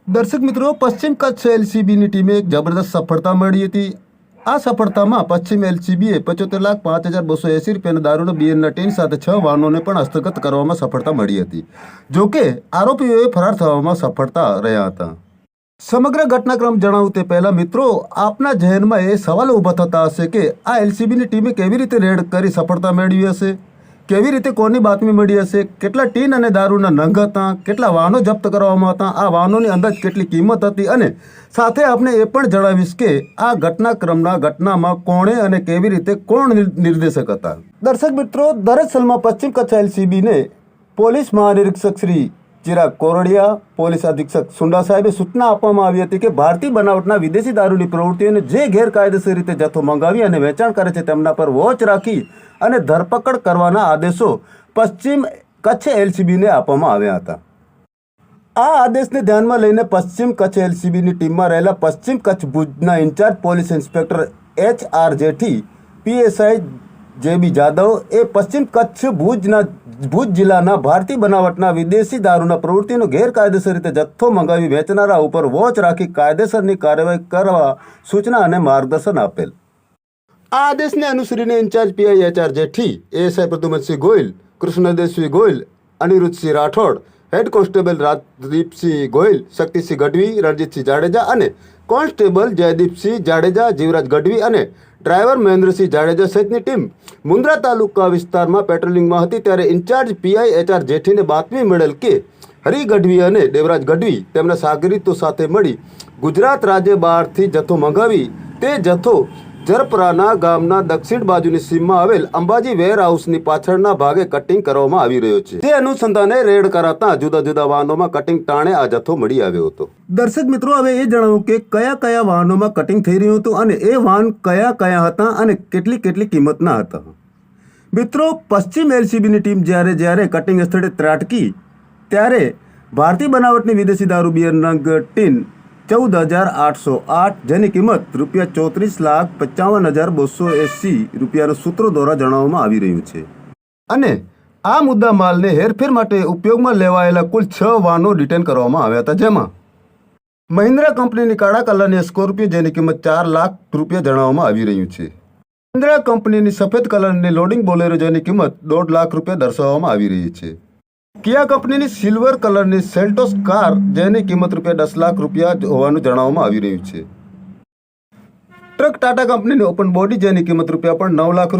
દર્શક મિત્રો, પશ્ચિમ કચ્છ એલસીબીની ટીમે એક જબરદસ્ત સફળતા મળી હતી. આ સફળતામાં પશ્ચિમ એલસીબીએ 75,05,280 રૂપિયાના દારૂના બીએનના ટીન સાથે 6 વાહનોને પણ હસ્તગત કરવામાં સફળતા મળી હતી. જોકે આરોપીઓએ ફરાર થવામાં સફળતા રહ્યા હતા. સમગ્ર ઘટનાક્રમ જણાવું તે પહેલાં મિત્રો, આપના જહેનમાં એ સવાલ ઊભા થતા હશે કે આ એલસીબીની ટીમે કેવી રીતે રેડ કરી સફળતા મેળવી હશે, કેવી રીતે કોની બાતમી મળી હશે, કેટલા ટીન અને દારૂના નંગ હતા, કેટલા વાહનો જપ્ત કરવામાં હતા, આ વાહનોની અંદાજ કેટલી કિંમત હતી અને સાથે આપણે એ પણ જણાવીશ કે આ ઘટનામાં કોણે અને કેવી રીતે કોણ નિર્દેશક હતા. દર્શક મિત્રો, દરઅસલમાં પશ્ચિમ કચ્છ એલસીબીને પોલીસ મહાનિરીક્ષક શ્રી ચિરાગ કોરડિયા, પોલીસ અધિક્ષક સુંડા સાહેબે સૂચના આપવામાં આવી હતી કે ભારતીય બનાવટના વિદેશી દારૂની પ્રવૃત્તિઓને જે ગેરકાયદેસર રીતે જથ્થો મંગાવી અને વેચાણ કરે છે તેમના પર વોચ રાખી અને ધરપકડ કરવાના આદેશો પશ્ચિમ કચ્છ એલસીબીને આપવામાં આવ્યા હતા. આ આદેશને ધ્યાનમાં લઈને પશ્ચિમ કચ્છ એલસીબીની ટીમમાં રહેલા પશ્ચિમ કચ્છ ભુજના in charge police inspector HR Jethi, PSI JB Jadav એ પશ્ચિમ કચ્છ ભુજ જિલ્લાના ભારતીય બનાવટના વિદેશી દારૂના પ્રવૃત્તિનો ગેરકાયદેસર રીતે જથ્થો મંગાવી વેચનારા ઉપર વોચ રાખી કાયદેસરની કાર્યવાહી કરવા સૂચના અને માર્ગદર્શન આપેલ. આ આદેશને અનુસરીને incharge PI HR Jethi, ASI Pradyumansinh Goyal, Krishnadevsinh Goyal, Aniruddhsinh Rathod, head constable Rajdeepsinh Goyal, Shaktisinh Gadhvi, Ranjitsinh Jadeja અને કોન્સ્ટેબલ જયદીપસિંહ જાડેજા, જીવરાજ ગઢવી અને ડ્રાઈવર મહેન્દ્રસિંહ જાડેજા સહિતની ટીમ મુન્દ્રા તાલુકા વિસ્તારમાં પેટ્રોલિંગમાં હતી. ત્યારે ઇન્ચાર્જ PI HR જેઠીને બાતમી મળેલ કે હરી ગઢવી અને દેવરાજ ગઢવી તેમના સાગરીતો સાથે મળી ગુજરાત રાજ્ય બહારથી જથ્થો મંગાવી તે જથ્થો જરપરાના ગામના દક્ષિણ બાજુની સીમમાં આવેલ અંબાજી વેર હાઉસની પાછળના ભાગે કટિંગ કરવામાં આવી રહ્યો છે. તે અનુસંધાને રેડ કરાતા જુદા જુદા વાહનોમાં કટિંગ ટાણે આ જથ્થો મળી આવ્યો હતો. દર્શક મિત્રો, હવે એ જણાવો કે કયા કયા વાહનોમાં કટિંગ થઈ રહ્યું હતું અને એ વાહન કયા કયા હતા અને કેટલી કિંમતના હતા. મિત્રો, પશ્ચિમ એલસીબીની ટીમ જ્યારે કટિંગ સ્થળે ત્રાટકી ત્યારે ભારતીય બનાવટની વિદેશી દારૂ બિયર નંગ ટીન 14,808 જેની કિંમત ₹34,55,280 રૂપિયાના સૂત્રો દ્વારા જણાવવામાં આવી રહ્યું છે. અને આ મુદ્દા માલને હેરફેર માટે ઉપયોગમાં લેવાયેલા કુલ 6 વાહનો ડિટેન કરવામાં આવ્યા હતા, જેમાં મહિન્દ્રા કંપનીની કાળા કલરની સ્કોર્પિયો જેની કિંમત 4 લાખ રૂપિયા જણાવવામાં આવી રહ્યું છે. મહિન્દ્રા કંપનીની સફેદ કલરની લોડિંગ બોલેરો જેની કિંમત 1.5 લાખ રૂપિયા દર્શાવવામાં આવી રહી છે. કિયા કંપનીની સિલ્વર કલરની સેલ્ટોસ કાર જેની કિંમત ₹10 લાખ હોવાનું જણાવવામાં આવી રહ્યું છે. ટ્રક ટાટા કંપનીની ઓપન બોડી જેની કિંમત ₹9 લાખ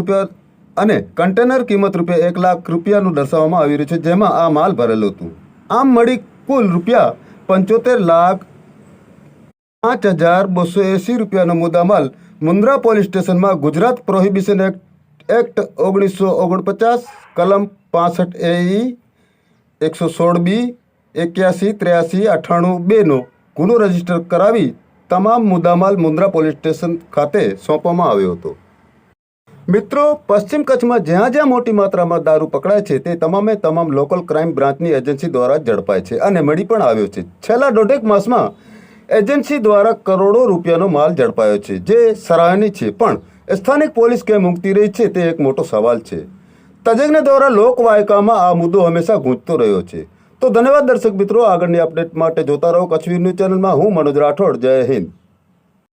અને કન્ટેનર કિંમત ₹1 લાખ દર્શાવવામાં આવી રહ્યું છે, જેમાં આ માલ ભરેલું હતું. આમ મળી કુલ ₹75,05,280 રૂપિયાનો મુદ્દામાલ મુન્દ્રા પોલીસ સ્ટેશનમાં ગુજરાત પ્રોહિબિશન એક્ટ 1949 કલમ 65 AE 116B 81 83 98 નો ગુનો રજીસ્ટર કરાવી તમામ મુદ્દામાલ મુન્દ્રા પોલીસ સ્ટેશન ખાતે સોંપવામાં આવ્યો હતો. મિત્રો, પશ્ચિમ કચ્છમાં જ્યાં મોટી માત્રામાં દારૂ પકડાય છે તે તમામ લોકલ ક્રાઇમ બ્રાન્ચની એજન્સી દ્વારા ઝડપાય છે અને મળી પણ આવ્યો છે. છેલ્લા 1.5 માસમાં એજન્સી દ્વારા કરોડો રૂપિયાનો માલ ઝડપાયો છે, જે સરાહનીય છે. પણ સ્થાનિક પોલીસ કેમ ઊંઘતી રહી છે તે એક મોટો સવાલ છે. તજજ્ઞ દ્વારા લોકવાયકામાં આ મુદ્દો હંમેશા ગૂંજતો રહ્યો છે. તો ધન્યવાદ દર્શક મિત્રો. આગળની અપડેટ માટે જોતા રહો કચ્છ વીર ન્યૂઝ ચેનલમાં. હું મનોજ રાઠોડ. જય હિન્દ.